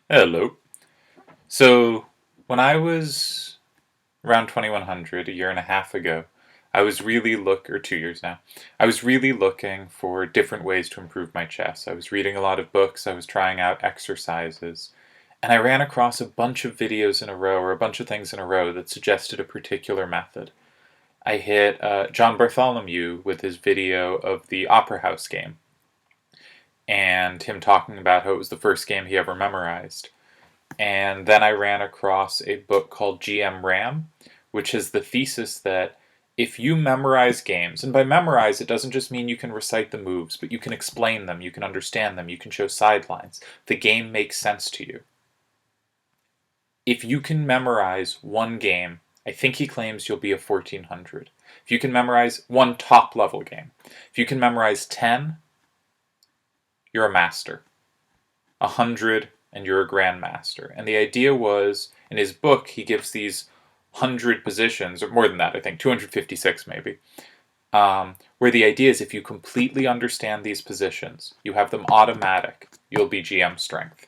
Hello. So, when I was around 2100, a year and a half ago, I was really or 2 years now, I was really looking for different ways to improve my chess. I was reading a lot of books, I was trying out exercises, and I ran across a bunch of videos in a row, or a bunch of things in a row, that suggested a particular method. I hit John Bartholomew with his video of the Opera House game, and him talking about how it was the first game he ever memorized. And then I ran across a book called GM Ram, which is the thesis that if you memorize games, and by memorize it doesn't just mean you can recite the moves, but you can explain them, you can understand them, you can show sidelines, the game makes sense to you. If you can memorize one game, I think he claims you'll be a 1400. If you can memorize one top level game, if you can memorize 10, you're a master. 100, and you're a grandmaster. And the idea was, in his book, he gives these 100 positions, or more than that, I think, 256 maybe, where the idea is if you completely understand these positions, you have them automatic, you'll be GM strength.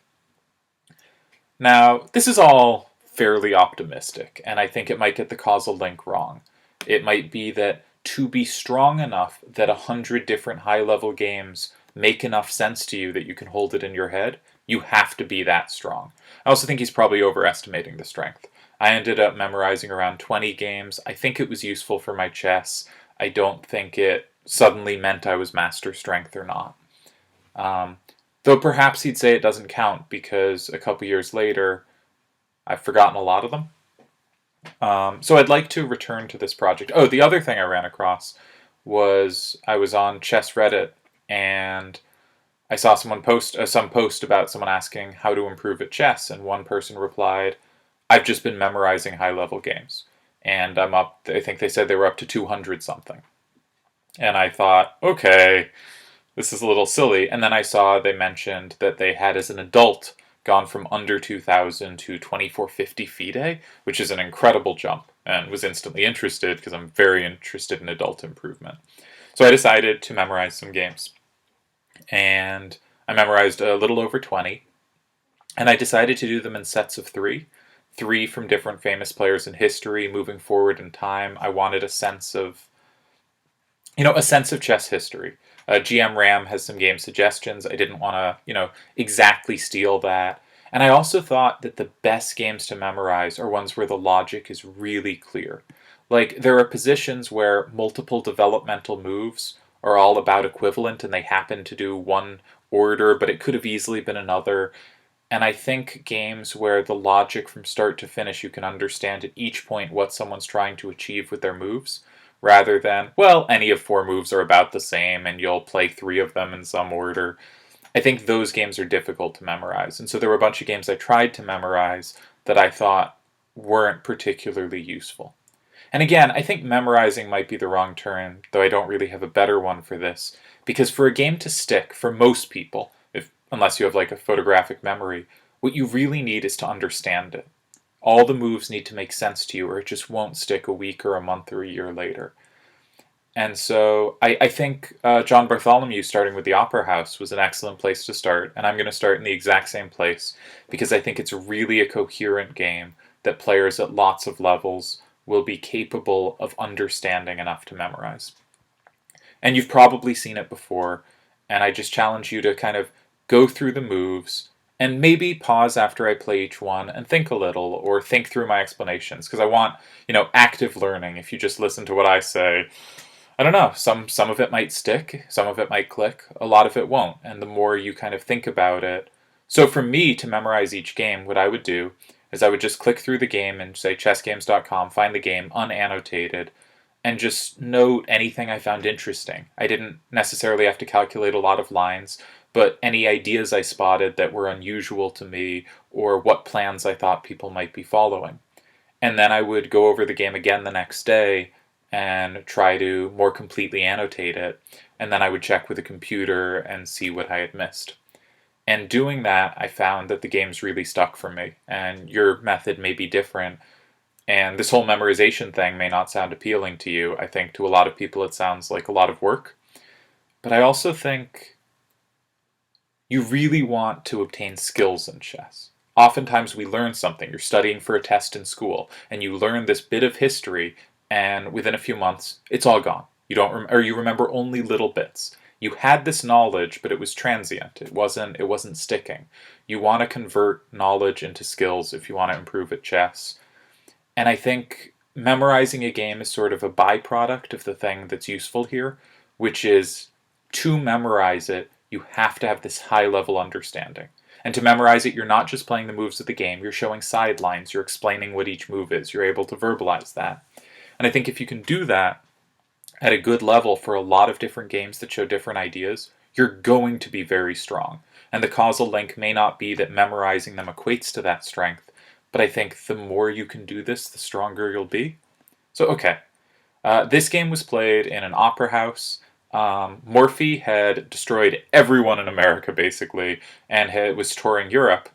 Now, this is all fairly optimistic, and I think it might get the causal link wrong. It might be that to be strong enough that 100 different high-level games make enough sense to you that you can hold it in your head, you have to be that strong. I also think he's probably overestimating the strength. I ended up memorizing around 20 games. I think it was useful for my chess. I don't think it suddenly meant I was master strength or not. Though perhaps he'd say it doesn't count because a couple years later, I've forgotten a lot of them. So I'd like to return to this project. Oh, the other thing I ran across was I was on Chess Reddit and I saw someone post some post about someone asking how to improve at chess, and one person replied, "I've just been memorizing high-level games, and I'm up. I think they said they were up to 200 something." And I thought, okay, this is a little silly. And then I saw they mentioned that they had, as an adult, gone from under 2,000 to 2,450 FIDE, which is an incredible jump, and was instantly interested because I'm very interested in adult improvement. So I decided to memorize some games. And I memorized a little over 20. And I decided to do them in sets of three from different famous players in history, moving forward in time. I wanted a sense of, a sense of chess history. GM Ram has some game suggestions. I didn't want to, exactly steal that. And I also thought that the best games to memorize are ones where the logic is really clear. Like, there are positions where multiple developmental moves are all about equivalent and they happen to do one order, but it could have easily been another. And I think games where the logic from start to finish, you can understand at each point what someone's trying to achieve with their moves, rather than, well, any of four moves are about the same and you'll play three of them in some order. I think those games are difficult to memorize. And so there were a bunch of games I tried to memorize that I thought weren't particularly useful. And again, I think memorizing might be the wrong term, though I don't really have a better one for this, because for a game to stick, for most people, unless you have like a photographic memory, what you really need is to understand it. All the moves need to make sense to you, or it just won't stick a week or a month or a year later. And so I think John Bartholomew starting with the Opera House was an excellent place to start, and I'm going to start in the exact same place because I think it's really a coherent game that players at lots of levels will be capable of understanding enough to memorize. And you've probably seen it before, and I just challenge you to kind of go through the moves and maybe pause after I play each one and think a little, or think through my explanations, because I want, active learning. If you just listen to what I say, I don't know, some of it might stick, some of it might click, a lot of it won't. And the more you kind of think about it. So for me to memorize each game, what I would do is I would just click through the game and say chessgames.com, find the game unannotated, and just note anything I found interesting. I didn't necessarily have to calculate a lot of lines, but any ideas I spotted that were unusual to me, or what plans I thought people might be following. And then I would go over the game again the next day and try to more completely annotate it, and then I would check with the computer and see what I had missed. And doing that, I found that the games really stuck for me, and your method may be different, and this whole memorization thing may not sound appealing to you. I think to a lot of people it sounds like a lot of work, but I also think you really want to obtain skills in chess. Oftentimes we learn something. You're studying for a test in school, and you learn this bit of history, and within a few months, it's all gone. You don't or you remember only little bits. You had this knowledge, but it was transient. It wasn't sticking. You want to convert knowledge into skills if you want to improve at chess. And I think memorizing a game is sort of a byproduct of the thing that's useful here, which is to memorize it, you have to have this high level understanding. And to memorize it, you're not just playing the moves of the game, you're showing sidelines, you're explaining what each move is, you're able to verbalize that. And I think if you can do that at a good level for a lot of different games that show different ideas, you're going to be very strong. And the causal link may not be that memorizing them equates to that strength, but I think the more you can do this, the stronger you'll be. So, okay. This game was played in an opera house. Morphy had destroyed everyone in America, basically, and was touring Europe.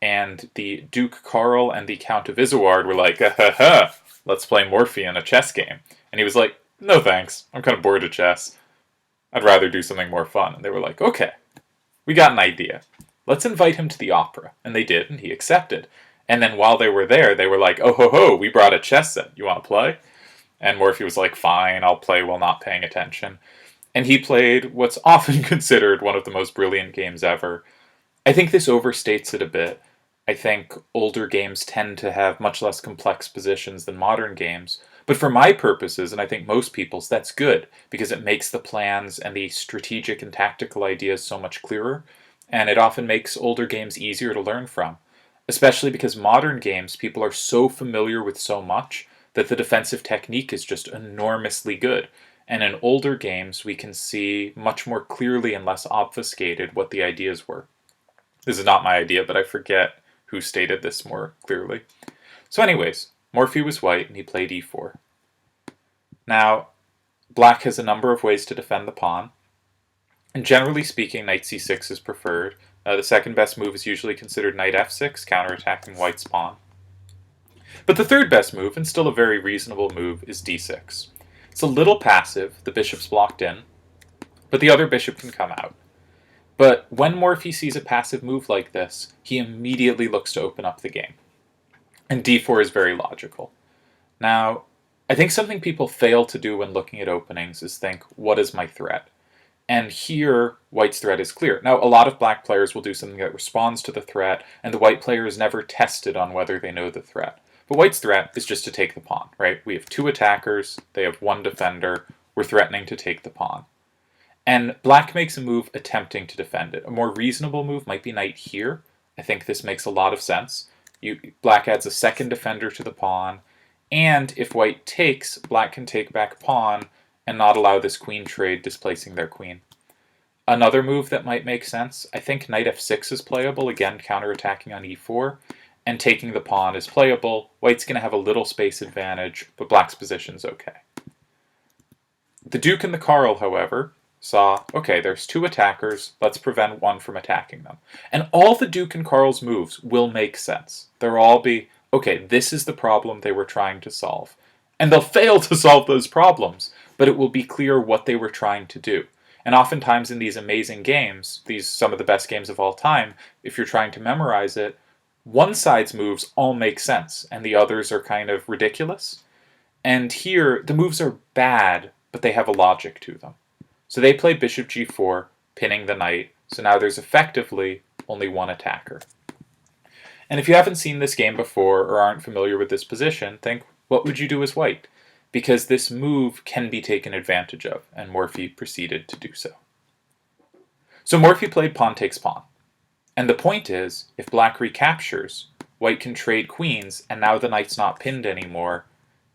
And the Duke Carl and the Count of Isouard were like, let's play Morphy in a chess game. And he was like, no thanks, I'm kind of bored of chess. I'd rather do something more fun. And they were like, okay, we got an idea. Let's invite him to the opera. And they did, and he accepted. And then while they were there, they were like, oh ho ho, we brought a chess set. You want to play? And Morphy was like, fine, I'll play while not paying attention. And he played what's often considered one of the most brilliant games ever. I think this overstates it a bit. I think older games tend to have much less complex positions than modern games. But for my purposes, and I think most people's, that's good, because it makes the plans and the strategic and tactical ideas so much clearer, and it often makes older games easier to learn from. Especially because modern games, people are so familiar with so much that the defensive technique is just enormously good. And in older games, we can see much more clearly and less obfuscated what the ideas were. This is not my idea, but I forget who stated this more clearly. So anyways, Morphy was white and he played e4. Now, black has a number of ways to defend the pawn. And generally speaking, knight c6 is preferred. The second best move is usually considered knight f6, counterattacking white's pawn. But the third best move, and still a very reasonable move, is d6. It's a little passive, the bishop's blocked in, but the other bishop can come out. But when Morphy sees a passive move like this, he immediately looks to open up the game. And d4 is very logical. Now, I think something people fail to do when looking at openings is think, what is my threat? And here, white's threat is clear. Now, a lot of black players will do something that responds to the threat, and the white player is never tested on whether they know the threat. But white's threat is just to take the pawn, right? We have two attackers, they have one defender, we're threatening to take the pawn. And black makes a move attempting to defend it. A more reasonable move might be knight here. I think this makes a lot of sense. Black adds a second defender to the pawn, and if white takes, black can take back pawn and not allow this queen trade displacing their queen. Another move that might make sense, I think knight f6 is playable, again counterattacking on e4, and taking the pawn is playable. White's going to have a little space advantage, but black's position's okay. The Duke and the Carl, however, saw, okay, there's two attackers, let's prevent one from attacking them. And all the Duke and Carl's moves will make sense. They'll all be, okay, this is the problem they were trying to solve. And they'll fail to solve those problems, but it will be clear what they were trying to do. And oftentimes in these amazing games, these some of the best games of all time, if you're trying to memorize it, one side's moves all make sense, and the others are kind of ridiculous. And here, the moves are bad, but they have a logic to them. So they play bishop g4, pinning the knight, so now there's effectively only one attacker. And if you haven't seen this game before or aren't familiar with this position, think, what would you do as white? Because this move can be taken advantage of, and Morphy proceeded to do so. So Morphy played pawn takes pawn. And the point is, if black recaptures, white can trade queens, and now the knight's not pinned anymore,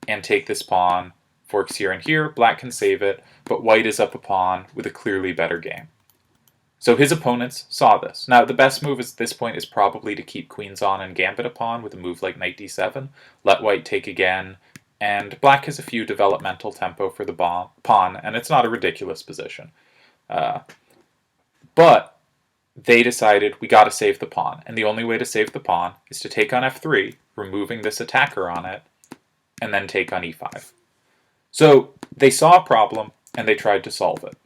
and take this pawn, forks here and here, black can save it, but white is up a pawn with a clearly better game. So his opponents saw this. Now, the best move at this point is probably to keep queens on and gambit a pawn with a move like knight d7, let white take again, and black has a few developmental tempo for the pawn, and it's not a ridiculous position. But they decided we got to save the pawn, and the only way to save the pawn is to take on f3, removing this attacker on it, and then take on e5. So they saw a problem, and they tried to solve it.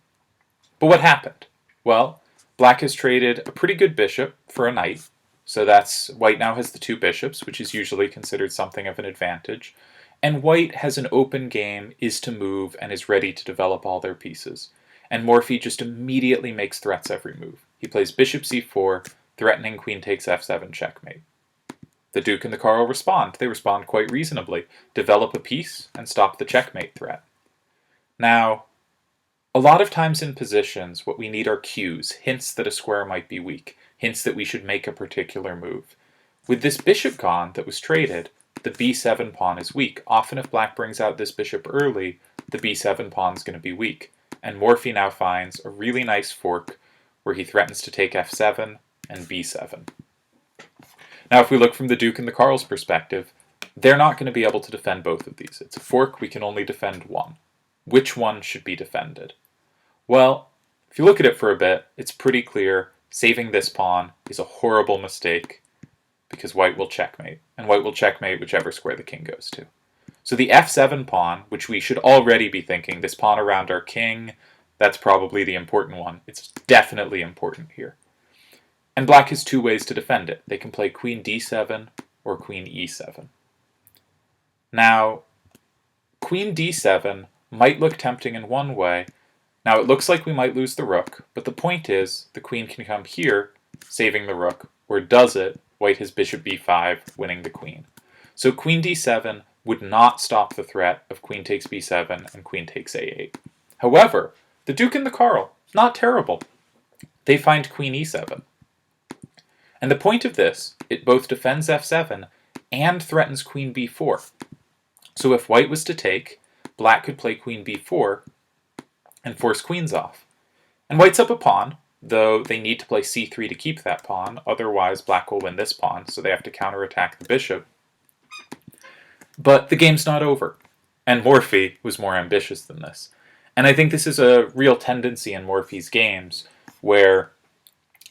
But what happened? Well, black has traded a pretty good bishop for a knight, So that's white now has the two bishops, which is usually considered something of an advantage. And white has an open game, is to move, and is ready to develop all their pieces. And Morphy just immediately makes threats every move. He plays bishop c4, threatening queen takes f7 checkmate. The Duke and the Carl respond. They respond quite reasonably, develop a piece, and stop the checkmate threat. Now, a lot of times in positions, what we need are cues, hints that a square might be weak, hints that we should make a particular move. With this bishop gone that was traded, the b7 pawn is weak. Often if black brings out this bishop early, the b7 pawn is going to be weak. And Morphy now finds a really nice fork where he threatens to take f7 and b7. Now if we look from the Duke and the Carl's perspective, they're not going to be able to defend both of these. It's a fork, we can only defend one. Which one should be defended? Well, if you look at it for a bit, it's pretty clear saving this pawn is a horrible mistake because white will checkmate, and white will checkmate whichever square the king goes to. So the f7 pawn, which we should already be thinking, this pawn around our king, that's probably the important one. It's definitely important here. And black has two ways to defend it. They can play queen d7 or queen e7. Now, queen d7 might look tempting in one way. Now it looks like we might lose the rook, but the point is the queen can come here, saving the rook, or does it, white has bishop b5, winning the queen. So queen d7 would not stop the threat of queen takes b7 and queen takes a8. However, the Duke and the Carl, not terrible. They find queen e7. And the point of this, it both defends f7 and threatens queen b4. So if white was to take, black could play queen b4 and force queens off. And white's up a pawn, though they need to play c3 to keep that pawn, otherwise black will win this pawn, so they have to counterattack the bishop. But the game's not over, and Morphy was more ambitious than this. And I think this is a real tendency in Morphy's games, where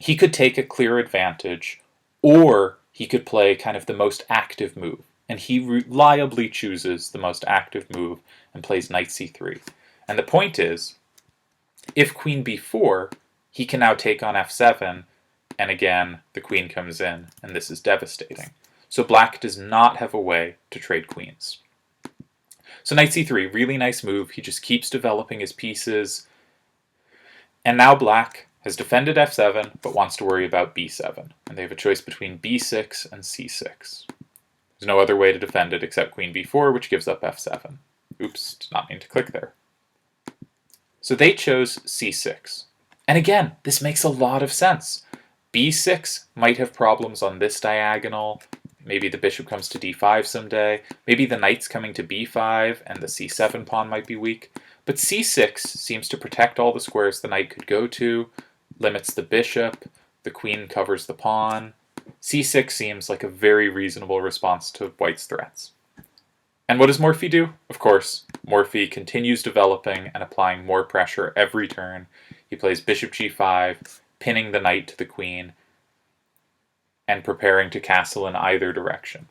he could take a clear advantage, or he could play kind of the most active move. And he reliably chooses the most active move and plays knight c3. And the point is, if queen b4, he can now take on f7, and again, the queen comes in, and this is devastating. So black does not have a way to trade queens. So knight c3, really nice move. He just keeps developing his pieces. And now black has defended f7, but wants to worry about b7. And they have a choice between b6 and c6. There's no other way to defend it except queen b4, which gives up f7. Oops, did not mean to click there. So they chose c6. And again, this makes a lot of sense. b6 might have problems on this diagonal. Maybe the bishop comes to d5 someday. Maybe the knight's coming to b5 and the c7 pawn might be weak. But c6 seems to protect all the squares the knight could go to, limits the bishop, the queen covers the pawn. c6 seems like a very reasonable response to white's threats. And what does Morphy do? Of course, Morphy continues developing and applying more pressure every turn. He plays bishop g5, pinning the knight to the queen, and preparing to castle in either direction.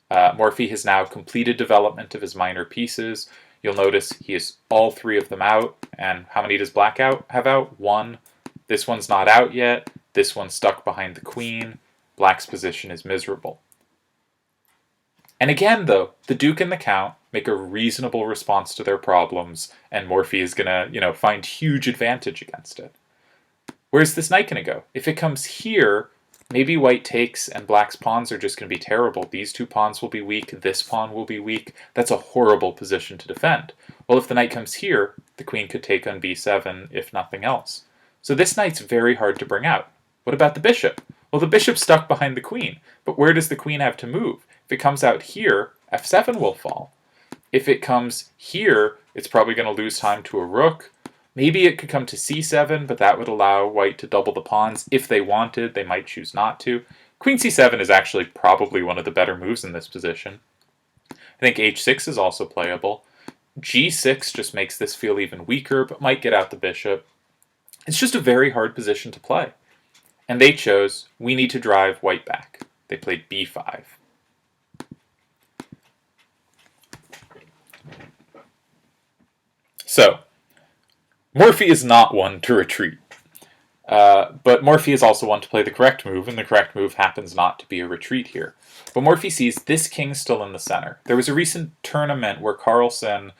Morphy has now completed development of his minor pieces. You'll notice he has all three of them out. And how many does black have out? One. This one's not out yet. This one's stuck behind the queen. Black's position is miserable. And again, though, the Duke and the Count make a reasonable response to their problems, and Morphy is going to, find huge advantage against it. Where's this knight going to go? If it comes here, maybe white takes and black's pawns are just going to be terrible. These two pawns will be weak, this pawn will be weak. That's a horrible position to defend. Well, if the knight comes here, the queen could take on b7 if nothing else. So this knight's very hard to bring out. What about the bishop? Well, the bishop's stuck behind the queen, but where does the queen have to move? If it comes out here, f7 will fall. If it comes here, it's probably going to lose time to a rook. Maybe it could come to c7, but that would allow white to double the pawns. If they wanted, they might choose not to. Queen c7 is actually probably one of the better moves in this position. I think h6 is also playable. g6 just makes this feel even weaker, but might get out the bishop. It's just a very hard position to play. And they chose, we need to drive white back. They played b5. So, Morphy is not one to retreat. But Morphy is also one to play the correct move, and the correct move happens not to be a retreat here. But Morphy sees this king still in the center. There was a recent tournament where Carlsen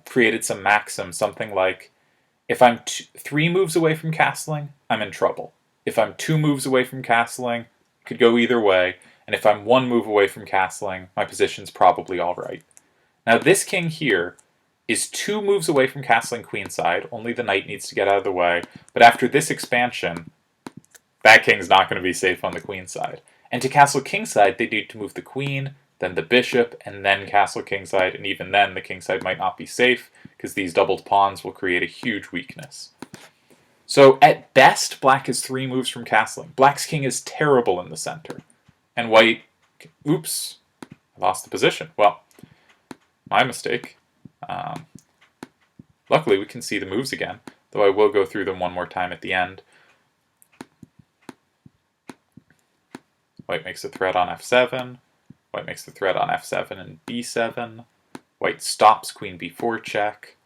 created some maxim, something like, if I'm 3 moves away from castling, I'm in trouble. If I'm 2 moves away from castling, it could go either way. And if I'm 1 move away from castling, my position's probably alright. Now this king here is 2 moves away from castling queenside, only the knight needs to get out of the way, but after this expansion, that king's not going to be safe on the queenside. And to castle kingside, they need to move the queen, then the bishop, and then castle kingside, and even then the kingside might not be safe, because these doubled pawns will create a huge weakness. So at best, black is 3 moves from castling. Black's king is terrible in the center. And white, oops, I lost the position. Well, my mistake. Luckily, we can see the moves again, though I will go through them one more time at the end. White makes a threat on f7. White makes the threat on f7 and b7. White stops queen b4 check.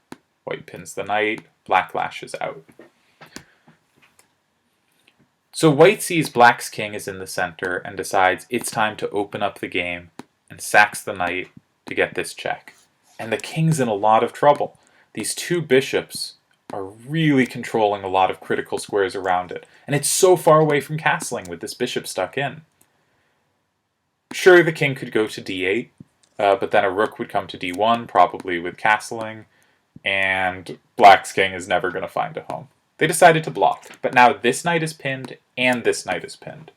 White pins the knight. Black lashes out. So white sees black's king is in the center and decides it's time to open up the game and sacks the knight to get this check. And the king's in a lot of trouble. These 2 bishops are really controlling a lot of critical squares around it. And it's so far away from castling with this bishop stuck in. Sure, the king could go to d8, but then a rook would come to d1, probably with castling, and black's king is never going to find a home. They decided to block, but now this knight is pinned and this knight is pinned.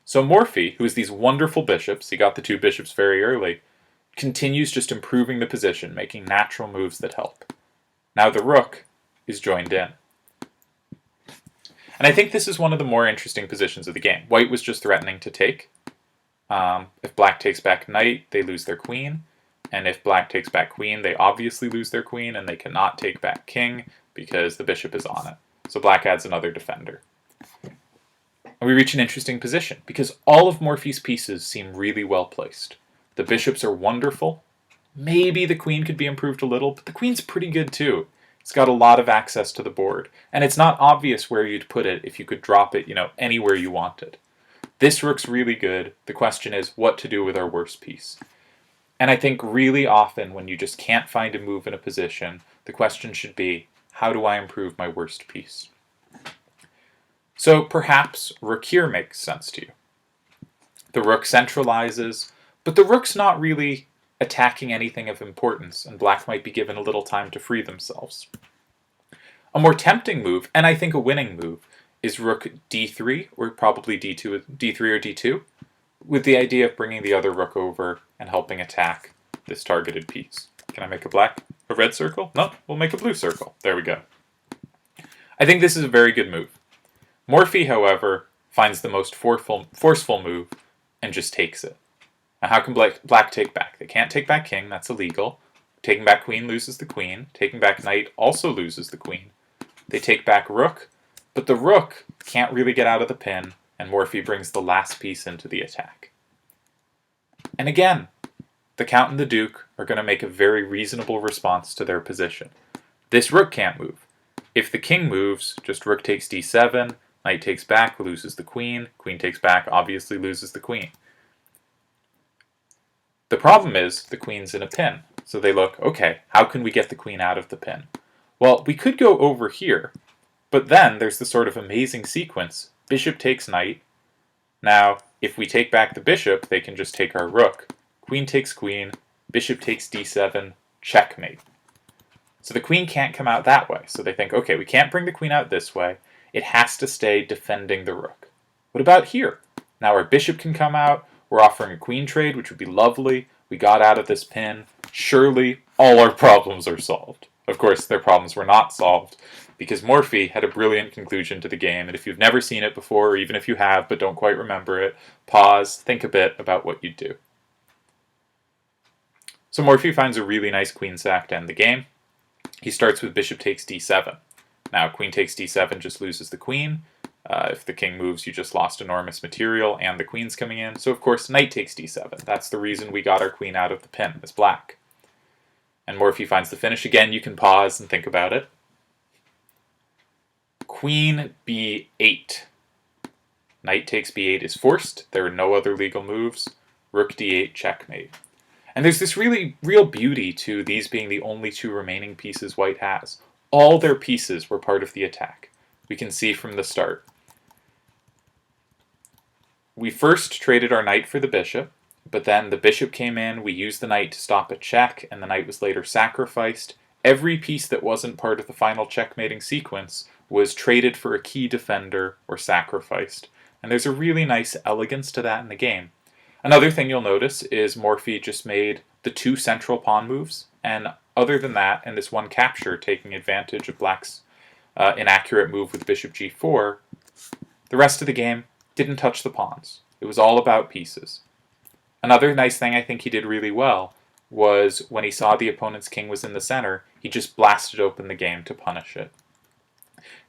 So Morphy, who has these wonderful bishops, he got the 2 bishops very early, continues just improving the position, making natural moves that help. Now the rook is joined in. And I think this is one of the more interesting positions of the game. White was just threatening to take. If black takes back knight, they lose their queen. And if black takes back queen, they obviously lose their queen, and they cannot take back king because the bishop is on it. So black adds another defender. And we reach an interesting position, because all of Morphy's pieces seem really well placed. The bishops are wonderful. Maybe the queen could be improved a little, but the queen's pretty good too. It's got a lot of access to the board, and it's not obvious where you'd put it if you could drop it, anywhere you wanted. This rook's really good. The question is what to do with our worst piece. And I think really often when you just can't find a move in a position, the question should be, how do I improve my worst piece? So perhaps rook here makes sense to you. The rook centralizes, but the rook's not really attacking anything of importance, and black might be given a little time to free themselves. A more tempting move, and I think a winning move, is rook d3, or probably d3 or d2, with the idea of bringing the other rook over and helping attack this targeted piece. Can I make a red circle? No, we'll make a blue circle. There we go. I think this is a very good move. Morphy, however, finds the most forceful move and just takes it. Now how can black take back? They can't take back king, that's illegal. Taking back queen loses the queen. Taking back knight also loses the queen. They take back rook, but the rook can't really get out of the pin, and Morphy brings the last piece into the attack. And again, the count and the duke are going to make a very reasonable response to their position. This rook can't move. If the king moves, just rook takes d7, knight takes back, loses the queen takes back, obviously loses the queen. The problem is the queen's in a pin, so they look, okay, how can we get the queen out of the pin? Well, we could go over here, but then there's the sort of amazing sequence. Bishop takes knight. Now, if we take back the bishop, they can just take our rook. Queen takes queen, bishop takes d7, checkmate. So the queen can't come out that way. So they think, okay, we can't bring the queen out this way. It has to stay defending the rook. What about here? Now our bishop can come out. We're offering a queen trade, which would be lovely. We got out of this pin. Surely all our problems are solved. Of course, their problems were not solved, because Morphy had a brilliant conclusion to the game, and if you've never seen it before, or even if you have but don't quite remember it, pause, think a bit about what you'd do. So Morphy finds a really nice queen sack to end the game. He starts with bishop takes d7. Now queen takes d7 just loses the queen. If the king moves, you just lost enormous material, and the queen's coming in. So of course, knight takes d7. That's the reason we got our queen out of the pin, as black. And Morphy finds the finish. Again, you can pause and think about it. Queen b8. Knight takes b8 is forced. There are no other legal moves. Rook d8, checkmate. And there's this really real beauty to these being the only two remaining pieces white has. All their pieces were part of the attack. We can see from the start. We first traded our knight for the bishop, but then the bishop came in, we used the knight to stop a check, and the knight was later sacrificed. Every piece that wasn't part of the final checkmating sequence was traded for a key defender or sacrificed. And there's a really nice elegance to that in the game. Another thing you'll notice is Morphy just made the two central pawn moves, and other than that, and this one capture taking advantage of Black's inaccurate move with bishop g4, the rest of the game didn't touch the pawns. It was all about pieces. Another nice thing I think he did really well was when he saw the opponent's king was in the center, he just blasted open the game to punish it.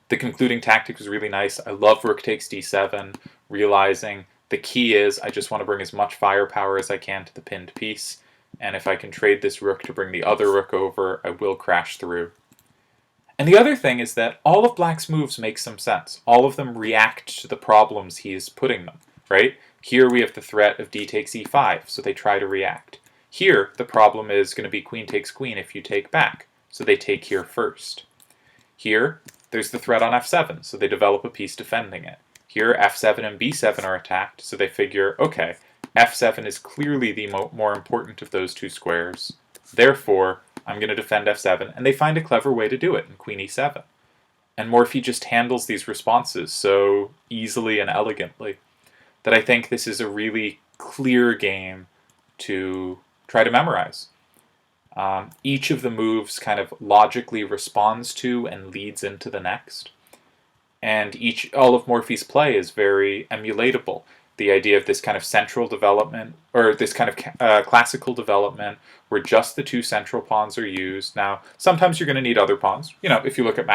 The concluding tactic was really nice. I love rook takes d7, realizing the key is I just want to bring as much firepower as I can to the pinned piece, and if I can trade this rook to bring the other rook over, I will crash through. And the other thing is that all of Black's moves make some sense. All of them react to the problems he is putting them, right? Here we have the threat of d takes e5, so they try to react. Here, the problem is going to be queen takes queen if you take back, so they take here first. Here, there's the threat on f7, so they develop a piece defending it. Here, f7 and b7 are attacked, so they figure, okay, f7 is clearly the more important of those two squares. Therefore, I'm going to defend f7, and they find a clever way to do it in queen e7. And Morphy just handles these responses so easily and elegantly that I think this is a really clear game to try to memorize. Each of the moves kind of logically responds to and leads into the next. And all of Morphy's play is very emulatable. The idea of this kind of central development, or this kind of classical development, where just the two central pawns are used. Now, sometimes you're going to need other pawns. If you look at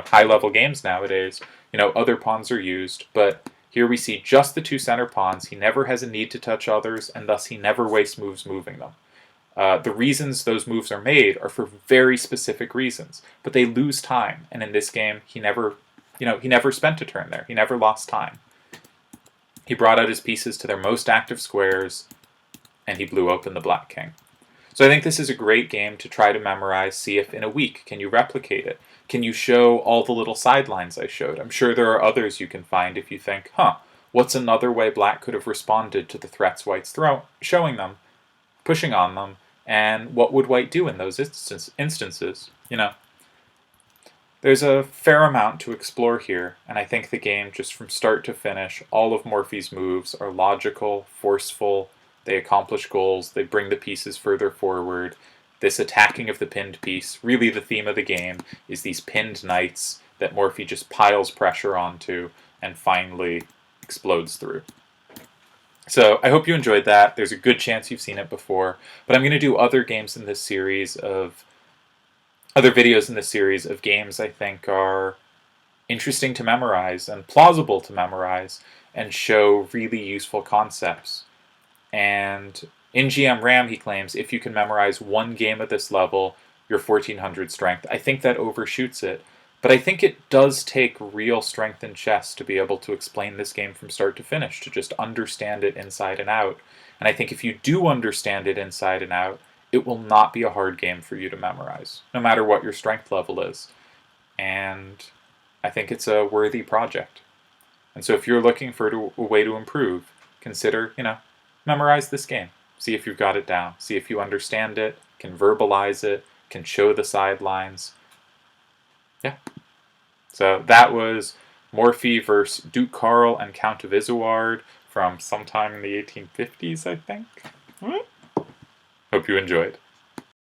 high-level games nowadays, other pawns are used. But here we see just the two center pawns. He never has a need to touch others, and thus he never wastes moves moving them. The reasons those moves are made are for very specific reasons, but they lose time. And in this game, he never spent a turn there. He never lost time. He brought out his pieces to their most active squares, and he blew open the black king. So I think this is a great game to try to memorize, see if in a week, can you replicate it? Can you show all the little sidelines I showed? I'm sure there are others you can find if you think, what's another way black could have responded to the threats white's showing them, pushing on them, and what would white do in those instances? There's a fair amount to explore here, and I think the game, just from start to finish, all of Morphy's moves are logical, forceful, they accomplish goals, they bring the pieces further forward. This attacking of the pinned piece, really the theme of the game, is these pinned knights that Morphy just piles pressure onto and finally explodes through. So I hope you enjoyed that. There's a good chance you've seen it before, but I'm going to do other videos in this series of games I think are interesting to memorize and plausible to memorize and show really useful concepts. And in GM Ram, he claims, if you can memorize one game at this level, you're 1400 strength. I think that overshoots it, but I think it does take real strength in chess to be able to explain this game from start to finish, to just understand it inside and out. And I think if you do understand it inside and out, it will not be a hard game for you to memorize, no matter what your strength level is. And I think it's a worthy project. And so if you're looking for a way to improve, consider, memorize this game. See if you've got it down. See if you understand it, can verbalize it, can show the sidelines. Yeah. So that was Morphy versus Duke Karl and Count of Isouard from sometime in the 1850s, I think. Hope you enjoyed.